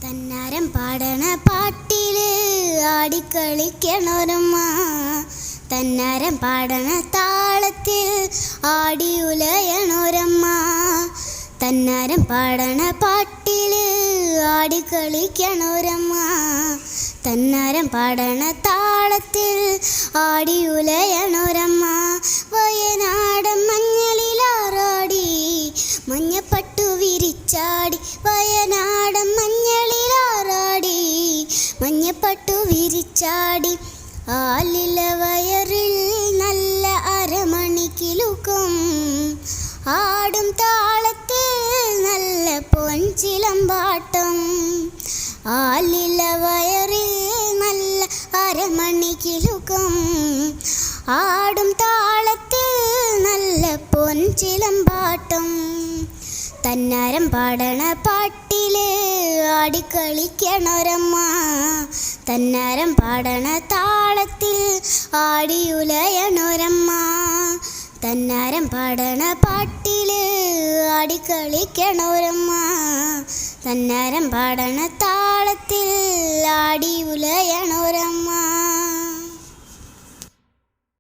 തന്നാരം പാടണ പാട്ടില് ആടിക്കളിക്കണൊരമ്മ, തന്നാരം പാടണ താളത്തിൽ ആടിയുലയണൊരമ്മ. തന്നാരം പാടണ പാട്ടില് ആടിക്കളിക്കണൊരമ്മ, തന്നാരം പാടണ താളത്തിൽ ആടിയുലയണൊരമ്മ. വയനാടൻ മഞ്ഞളിലാറാടി മഞ്ഞപ്പട്ടു വിരിച്ചാടി, വയനാടൻ മഞ്ഞളിലാറാടി മഞ്ഞപ്പട്ടു വിരിച്ചാടി. ആലില വയറിൽ നല്ല അരമണിക്കിലുക്കും, ആടും താളത്തിൽ നല്ല പൊൻചിലമ്പാട്ടം. ആലില വയറിൽ നല്ല അരമണിക്കിലുക്കും, ആടും താളത്തിൽ നല്ല പൊൻചിലമ്പാട്ടം. തന്നാരം പാടണ പാട്ടില് ആടിക്കളിക്കണൊരമ്മ, തന്നാരം പാടണ താളത്തിൽ ആടിയുലയണൊരമ്മ. തന്നാരം പാടണ പാട്ടില് ആടിക്കളിക്കണൊരമ്മ, തന്നാരം പാടണ താളത്തിൽ ആടിയുലയണൊരമ്മ.